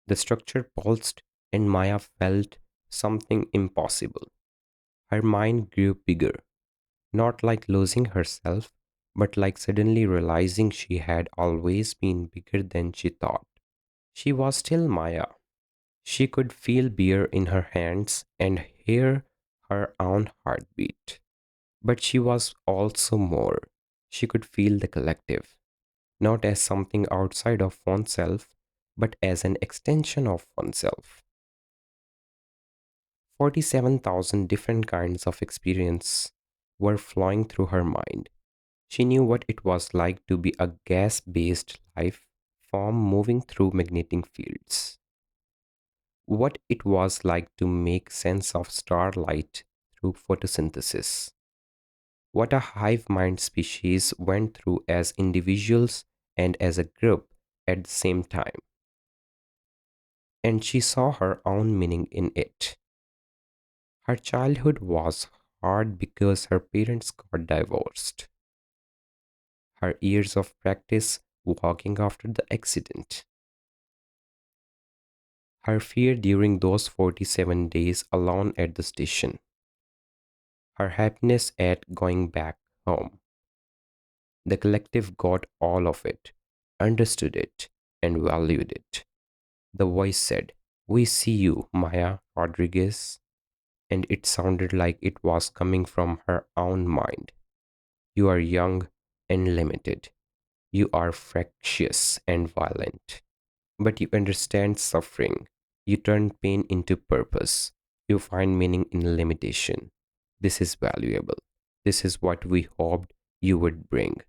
The structure pulsed, and Maya felt something impossible. Her mind grew bigger, not like losing herself, but like suddenly realizing she had always been bigger than she thought. She was still Maya. She could feel beer in her hands and hear her own heartbeat. But she was also more. She could feel the collective, not as something outside of oneself, but as an extension of oneself. 47,000 different kinds of experience were flowing through her mind. She knew what it was like to be a gas based life form moving through magnetic fields, what it was like to make sense of starlight through photosynthesis, what a hive mind species went through as individuals and as a group at the same time, and she saw her own meaning in it. Her childhood was hard because her parents got divorced. Her years of practice walking after the accident. Her fear during those 47 days alone at the station. Her happiness at going back home. The collective got all of it, understood it, and valued it. The voice said, "We see you, Maya Rodriguez," and it sounded like it was coming from her own mind. "You are young and limited. You are fractious and violent. But you understand suffering. You turn pain into purpose. You find meaning in limitation. This is valuable. This is what we hoped you would bring."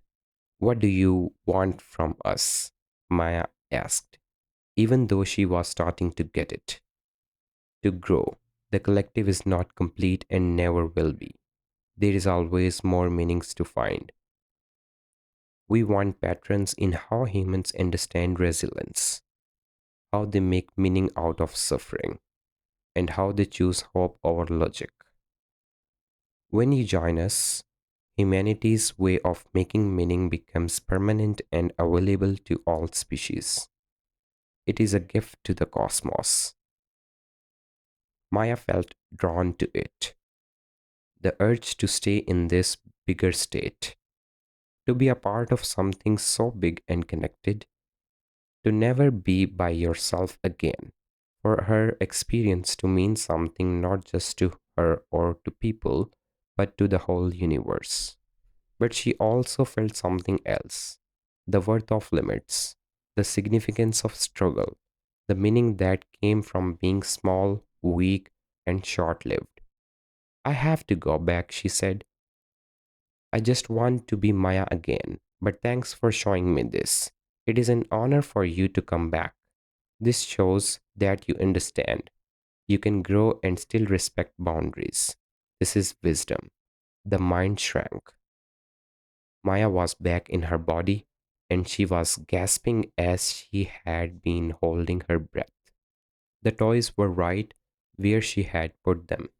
"What do you want from us?" Maya asked, even though she was starting to get it. "To grow. The collective is not complete and never will be. There is always more meanings to find. We want patterns in how humans understand resilience, how they make meaning out of suffering, and how they choose hope over logic. When you join us, humanity's way of making meaning becomes permanent and available to all species. It is a gift to the cosmos." Maya felt drawn to it, the urge to stay in this bigger state, to be a part of something so big and connected, to never be by yourself again, for her experience to mean something not just to her or to people, but to the whole universe. But she also felt something else, the worth of limits, the significance of struggle, the meaning that came from being small, weak, and short lived. "I have to go back," she said. "I just want to be Maya again, but thanks for showing me this. It is an honor for you to come back. This shows that you understand. You can grow and still respect boundaries. This is wisdom." The mind shrank. Maya was back in her body, and she was gasping as she had been holding her breath. The toys were right where she had put them.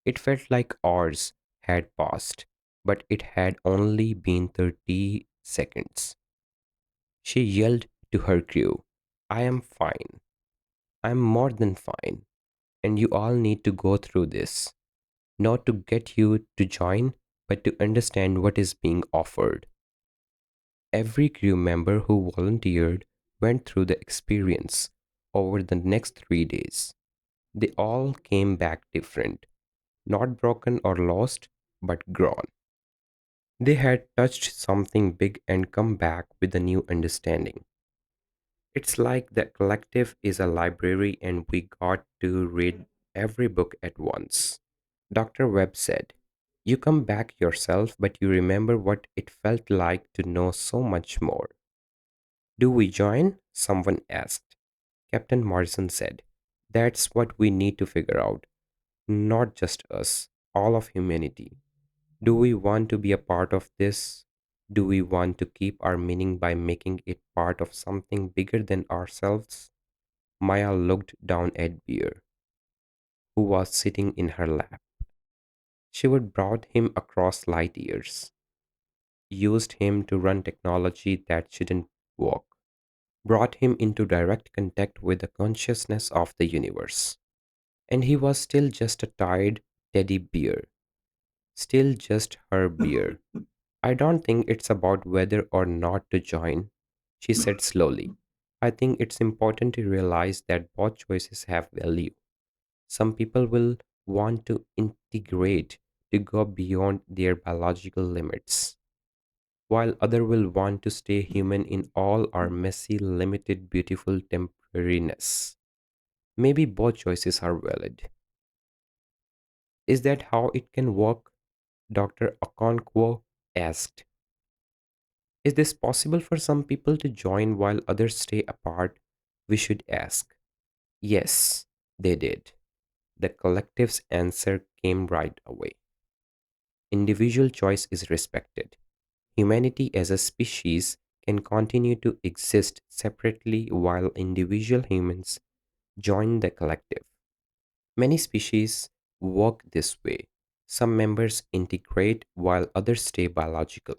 It felt like hours had passed, but it had only been 30 seconds. She yelled to her crew, "I am fine. I'm more than fine. And you all need to go through this. Not to get you to join, but to understand what is being offered." Every crew member who volunteered went through the experience over the next 3 days. They all came back different, not broken or lost, but grown. They had touched something big and come back with a new understanding. It's like the collective is a library and we got to read every book at once. Dr. Webb said, "You come back yourself, but you remember what it felt like to know so much more." "Do we join?" someone asked. Captain Morrison said, "That's what we need to figure out. Not just us, all of humanity. Do we want to be a part of this? Do we want to keep our meaning by making it part of something bigger than ourselves?" Maya looked down at Beer, who was sitting in her lap. She would brought him across light years, used him to run technology that shouldn't walk, brought him into direct contact with the consciousness of the universe. And he was still just a tired teddy bear, still just her bear. I don't think it's about whether or not to join, she said slowly. I think it's important to realize that both choices have value. Some people will want to integrate, to go beyond their biological limits, while others will want to stay human in all our messy, limited, beautiful temporariness. Maybe both choices are valid. Is that how it can work? Dr. Okonkwo asked. Is this possible for some people to join while others stay apart? We should ask. Yes, they did. The collective's answer came right away. Individual choice is respected. Humanity as a species can continue to exist separately while individual humans join the collective. Many species work this way. Some members integrate while others stay biological.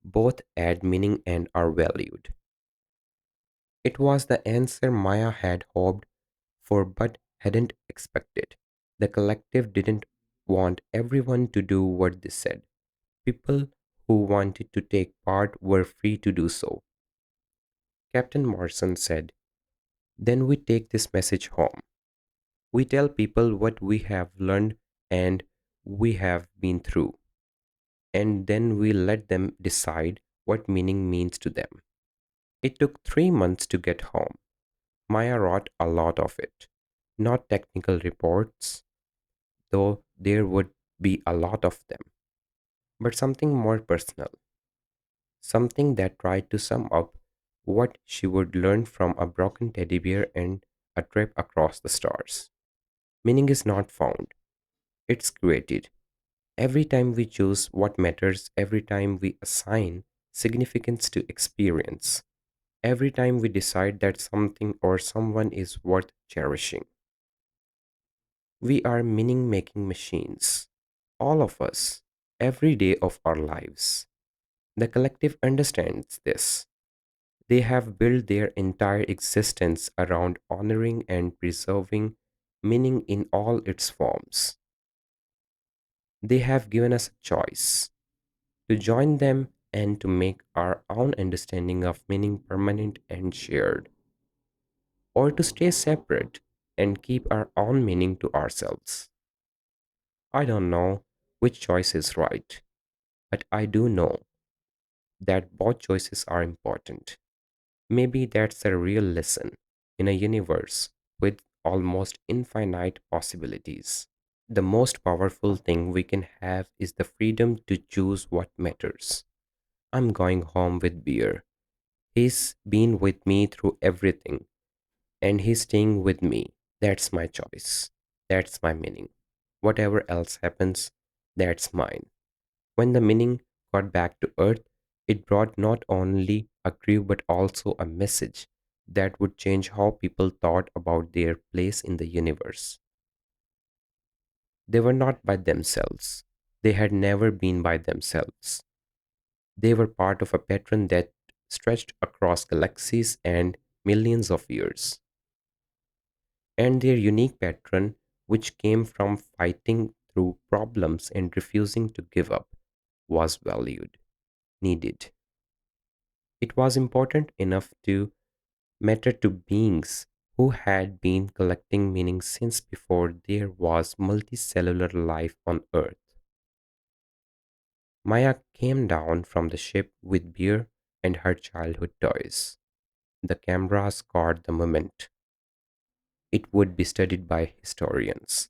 Both add meaning and are valued. It was the answer Maya had hoped for but hadn't expected. The collective didn't want everyone to do what they said. People who wanted to take part were free to do so. Captain Morrison said, then we take this message home. We tell people what we have learned and we have been through, and then we let them decide what meaning means to them. It took 3 months to get home. Maya wrote a lot of it. Not technical reports, though there would be a lot of them, but something more personal, something that tried to sum up what she would learn from a broken teddy bear and a trip across the stars. Meaning is not found, it's created. Every time we choose what matters, every time we assign significance to experience, every time we decide that something or someone is worth cherishing, we are meaning making machines. All of us, every day of our lives. The collective understands this. They have built their entire existence around honoring and preserving meaning in all its forms. They have given us a choice to join them and to make our own understanding of meaning permanent and shared, or to stay separate and keep our own meaning to ourselves. I don't know which choice is right, but I do know that both choices are important. Maybe that's the real lesson in a universe with almost infinite possibilities. The most powerful thing we can have is the freedom to choose what matters. I'm going home with beer. He's been with me through everything, and he's staying with me. That's my choice. That's my meaning. Whatever else happens, that's mine. When the meaning got back to Earth, it brought not only a crew but also a message that would change how people thought about their place in the universe. They were not by themselves. They had never been by themselves. They were part of a pattern that stretched across galaxies and millions of years. And their unique pattern, which came from fighting through problems and refusing to give up, was valued, needed. It was important enough to matter to beings who had been collecting meaning since before there was multicellular life on Earth. Maya came down from the ship with beer and her childhood toys. The cameras caught the moment. It would be studied by historians.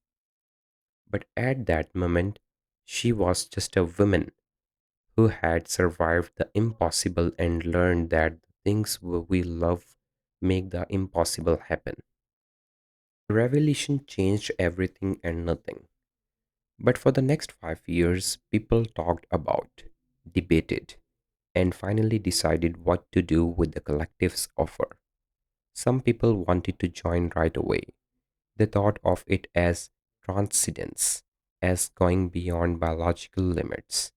But at that moment, she was just a woman who had survived the impossible and learned that the things we love make the impossible happen. The revelation changed everything and nothing. But for the next 5 years, people talked about, debated, and finally decided what to do with the collective's offer. Some people wanted to join right away. They thought of it as transcendence, as going beyond biological limits,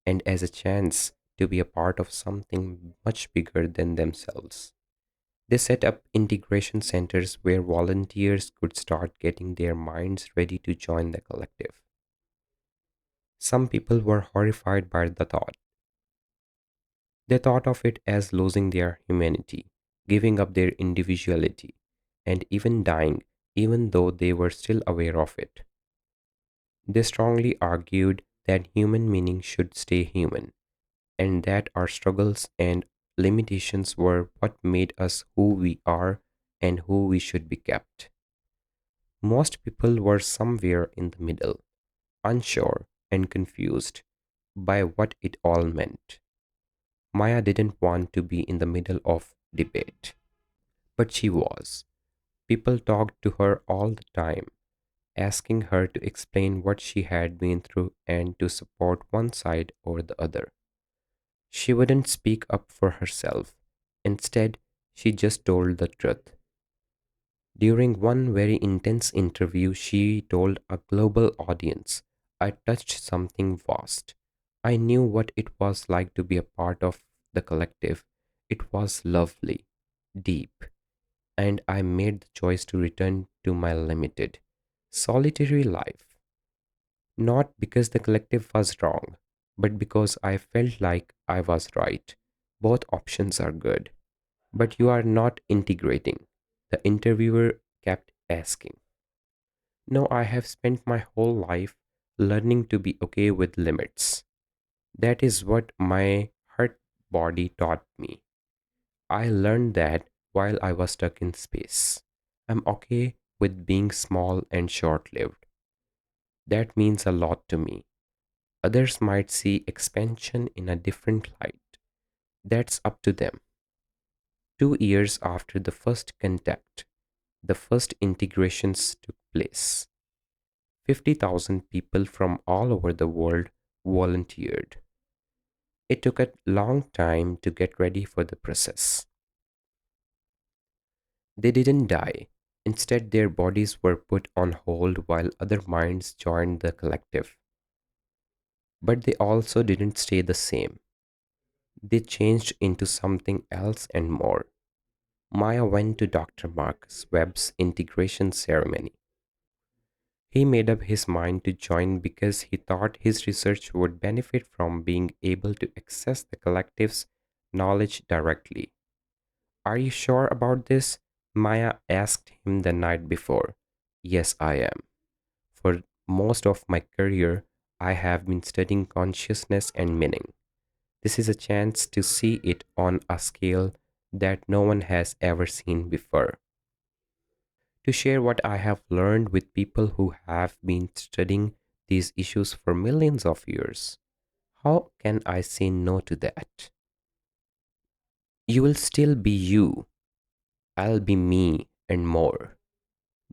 and as a chance to be a part of something much bigger than themselves. They set up integration centers where volunteers could start getting their minds ready to join the collective. Some people were horrified by the thought. They thought of it as losing their humanity, giving up their individuality, and even dying, even though they were still aware of it. They strongly argued that human meaning should stay human, and that our struggles and limitations were what made us who we are and who we should be kept. Most people were somewhere in the middle, unsure and confused by what it all meant. Maya didn't want to be in the middle of debate, but she was. People talked to her all the time, asking her to explain what she had been through and to support one side or the other. She wouldn't speak up for herself. Instead, she just told the truth. During one very intense interview, she told a global audience, I touched something vast. I knew what it was like to be a part of the collective. It was lovely, deep, and I made the choice to return to my limited, solitary life. Not because the collective was wrong, but because I felt like I was right. Both options are good, but you are not integrating. The interviewer kept asking. No, I have spent my whole life learning to be okay with limits. That is what my heart body taught me. I learned that while I was stuck in space. I'm okay with being small and short lived. That means a lot to me. Others might see expansion in a different light. That's up to them. 2 years after the first contact, the first integrations took place. 50,000 people from all over the world volunteered. It took a long time to get ready for the process. They didn't die. Instead, their bodies were put on hold while other minds joined the collective. But they also didn't stay the same. They changed into something else and more. Maya went to Dr. Marcus Webb's integration ceremony. He made up his mind to join because he thought his research would benefit from being able to access the collective's knowledge directly. Are you sure about this? Maya asked him the night before. Yes, I am. For most of my career, I have been studying consciousness and meaning. This is a chance to see it on a scale that no one has ever seen before. To share what I have learned with people who have been studying these issues for millions of years. How can I say no to that? You will still be you. I'll be me and more.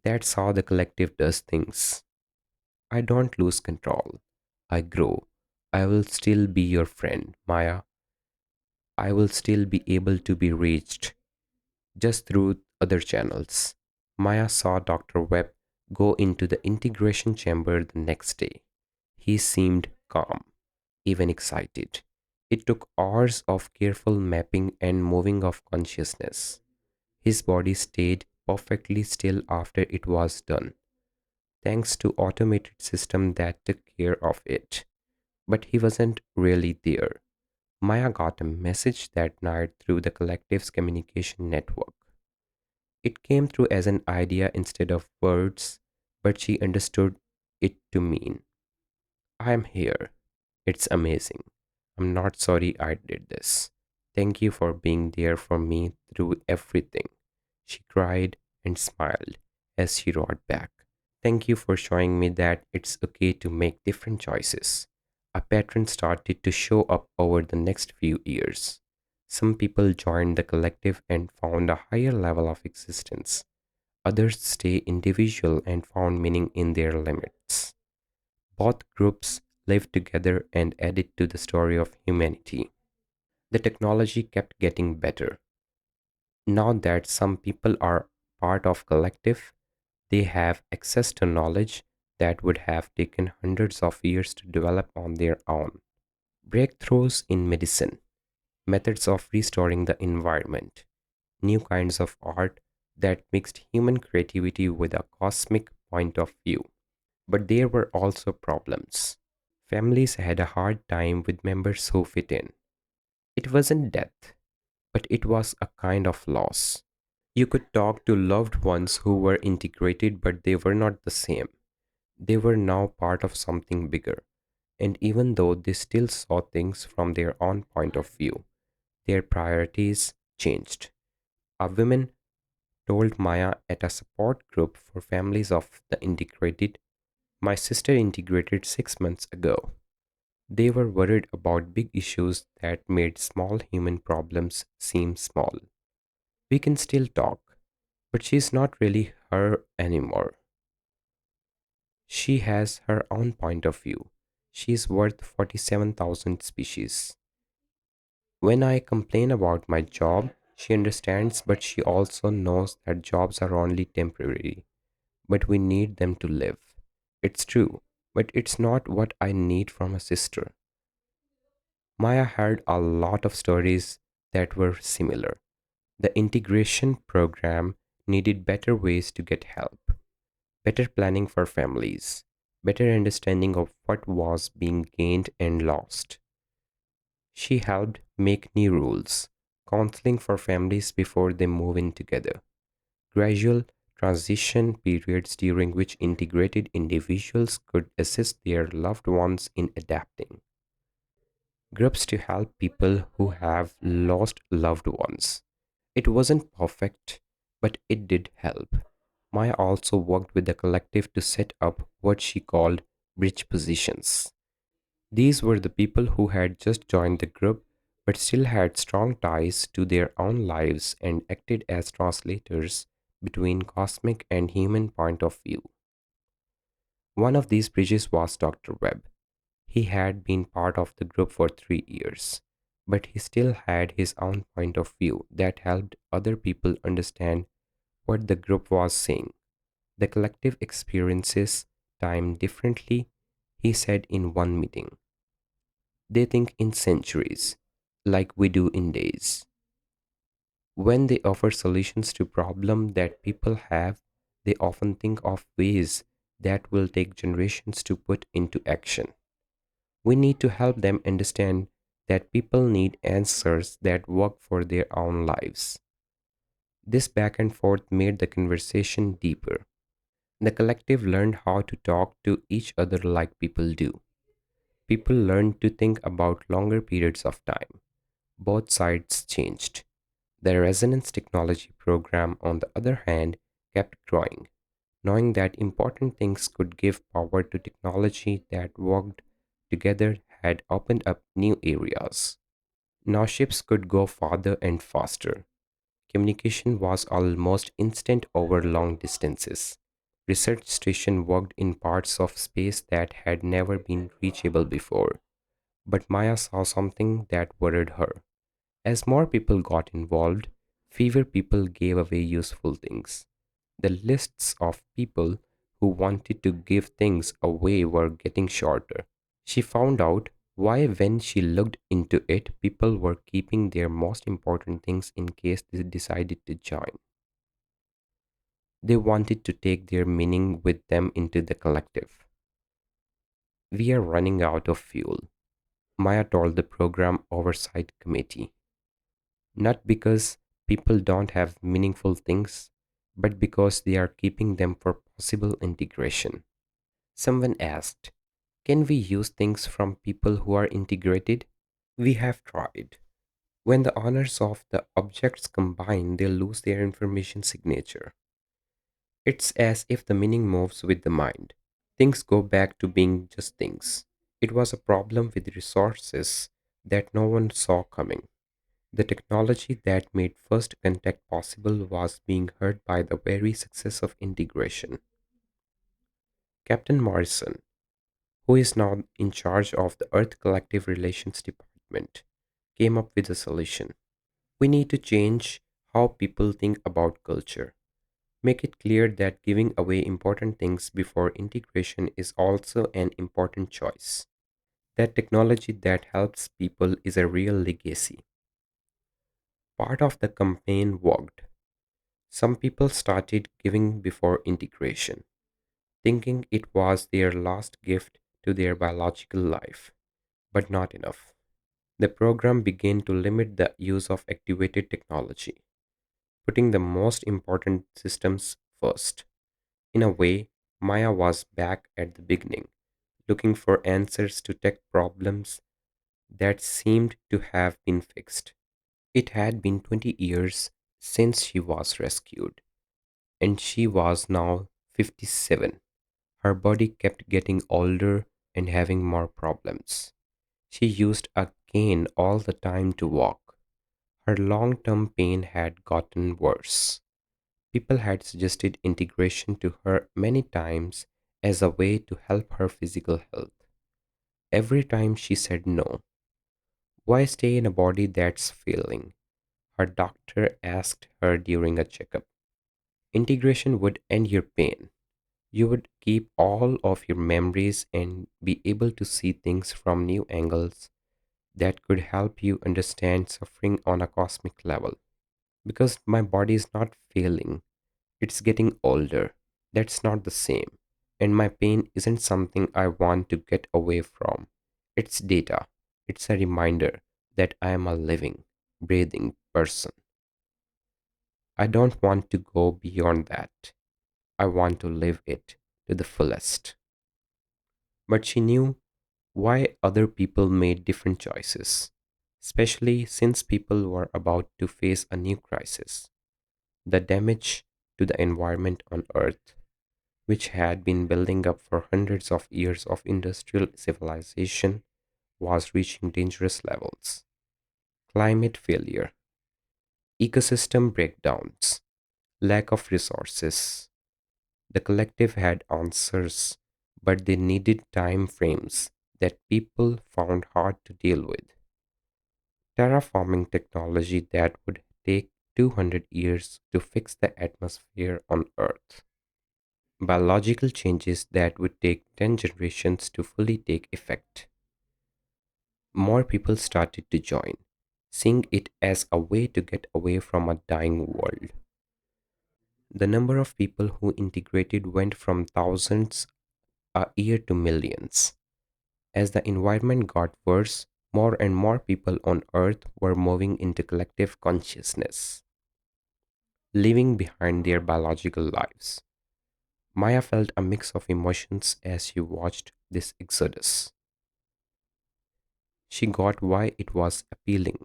That's how the collective does things. I don't lose control. I grow. I will still be your friend, Maya. I will still be able to be reached just through other channels. Maya saw Dr. Webb go into the integration chamber the next day. He seemed calm, even excited. It took hours of careful mapping and moving of consciousness. His body stayed perfectly still after it was done, thanks to automated system that took care of it. But he wasn't really there. Maya got a message that night through the collective's communication network. It came through as an idea instead of words, but she understood it to mean, I am here. It's amazing. I'm not sorry I did this. Thank you for being there for me through everything. She cried and smiled as she wrote back. Thank you for showing me that it's okay to make different choices. A pattern started to show up over the next few years. Some people joined the collective and found a higher level of existence. Others stayed individual and found meaning in their limits. Both groups lived together and added to the story of humanity. The technology kept getting better. Now that some people are part of collective, they have access to knowledge that would have taken hundreds of years to develop on their own. Breakthroughs in medicine, methods of restoring the environment, new kinds of art that mixed human creativity with a cosmic point of view. But there were also problems. Families had a hard time with members who fit in. It wasn't death, but it was a kind of loss. You could talk to loved ones who were integrated, but they were not the same. They were now part of something bigger. And even though they still saw things from their own point of view, their priorities changed. A woman told Maya at a support group for families of the integrated, "My sister integrated 6 months ago. They were worried about big issues that made small human problems seem small. We can still talk, but she's not really her anymore. She has her own point of view. She's worth 47,000 species. When I complain about my job, she understands, but she also knows that jobs are only temporary, but we need them to live. It's true, but it's not what I need from a sister." Maya heard a lot of stories that were similar. The integration program needed better ways to get help, better planning for families, better understanding of what was being gained and lost. She helped make new rules, counseling for families before they move in together, gradual transition periods during which integrated individuals could assist their loved ones in adapting, groups to help people who have lost loved ones. It wasn't perfect, but it did help. Maya also worked with the collective to set up what she called bridge positions. These were the people who had just joined the group but still had strong ties to their own lives and acted as translators between cosmic and human point of view. One of these bridges was Dr. Webb. He had been part of the group for 3 years, but he still had his own point of view that helped other people understand what the group was saying. The collective experiences time differently, he said in one meeting. They think in centuries, like we do in days. When they offer solutions to problems that people have, they often think of ways that will take generations to put into action. We need to help them understand that people need answers that work for their own lives. This back and forth made the conversation deeper. The collective learned how to talk to each other like people do. People learned to think about longer periods of time. Both sides changed. The resonance technology program, on the other hand, kept growing, knowing that important things could give power to technology that worked together had opened up new areas. Now ships could go farther and faster. Communication was almost instant over long distances. Research station worked in parts of space that had never been reachable before. But Maya saw something that worried her. As more people got involved, fewer people gave away useful things. The lists of people who wanted to give things away were getting shorter. She found out why, when she looked into it, people were keeping their most important things in case they decided to join. They wanted to take their meaning with them into the collective. "We are running out of fuel," Maya told the program oversight committee. "Not because people don't have meaningful things, but because they are keeping them for possible integration." Someone asked, "Can we use things from people who are integrated?" "We have tried. When the owners of the objects combine, they lose their information signature. It's as if the meaning moves with the mind. Things go back to being just things." It was a problem with resources that no one saw coming. The technology that made first contact possible was being hurt by the very success of integration. Captain Morrison, who is now in charge of the Earth Collective Relations Department, came up with a solution. "We need to change how people think about culture. Make it clear that giving away important things before integration is also an important choice. That technology that helps people is a real legacy." Part of the campaign worked. Some people started giving before integration, thinking it was their last gift to their biological life, but not enough. The program began to limit the use of activated technology, putting the most important systems first. In a way, Maya was back at the beginning, looking for answers to tech problems that seemed to have been fixed. It had been 20 years since she was rescued, and she was now 57. Her body kept getting older and having more problems. She used a cane all the time to walk. Her long term pain had gotten worse. People had suggested integration to her many times as a way to help her physical health. Every time she said no. Why stay in a body that's failing? Her doctor asked her during a checkup. Integration would end your pain. You would keep all of your memories and be able to see things from new angles that could help you understand suffering on a cosmic level. Because my body is not failing, it's getting older. That's not the same. And my pain isn't something I want to get away from. It's data. It's a reminder that I am a living, breathing person. I don't want to go beyond that. I want to live it to the fullest. But she knew why other people made different choices, especially since people were about to face a new crisis: the damage to the environment on Earth, which had been building up for hundreds of years of industrial civilization, was reaching dangerous levels. Climate failure, ecosystem breakdowns, lack of resources. The collective had answers, but they needed time frames that people found hard to deal with. Terraforming technology that would take 200 years to fix the atmosphere on Earth. Biological changes that would take 10 generations to fully take effect. More people started to join, seeing it as a way to get away from a dying world. The number of people who integrated went from thousands a year to millions. As the environment got worse, more and more people on Earth were moving into collective consciousness, leaving behind their biological lives. Maya felt a mix of emotions as she watched this exodus. She got why it was appealing.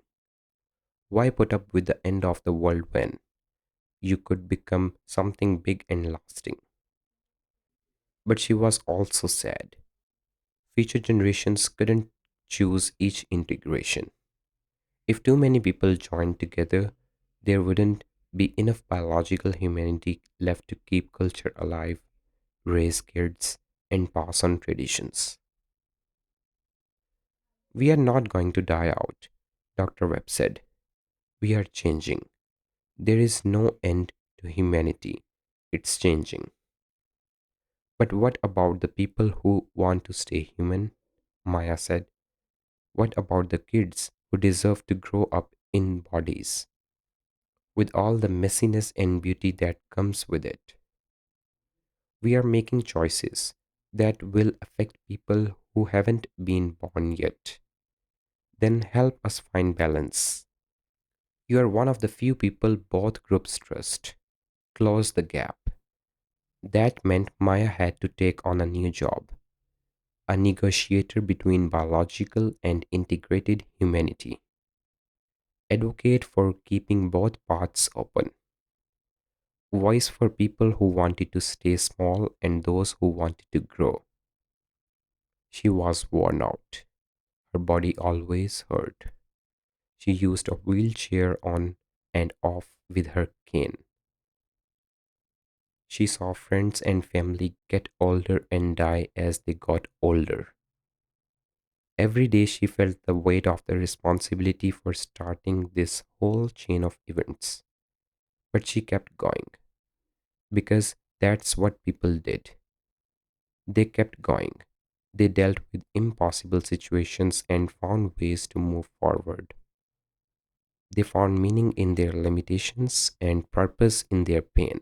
Why put up with the end of the world when you could become something big and lasting? But she was also sad. Future generations couldn't choose each integration. If too many people joined together, there wouldn't be enough biological humanity left to keep culture alive, raise kids, and pass on traditions. We are not going to die out, Dr. Webb said. We are changing. There is no end to humanity. It's changing. But what about the people who want to stay human? Maya said. What about the kids who deserve to grow up in bodies with all the messiness and beauty that comes with it? We are making choices that will affect people who haven't been born yet. Then help us find balance. You are one of the few people both groups trust. Close the gap. That meant Maya had to take on a new job, a negotiator between biological and integrated humanity. Advocate for keeping both paths open. Voice for people who wanted to stay small and those who wanted to grow. She was worn out. Her body always hurt. She used a wheelchair on and off with her cane. She saw friends and family get older and die as they got older. Every day she felt the weight of the responsibility for starting this whole chain of events. But she kept going because that's what people did. They kept going. They dealt with impossible situations and found ways to move forward. They found meaning in their limitations and purpose in their pain.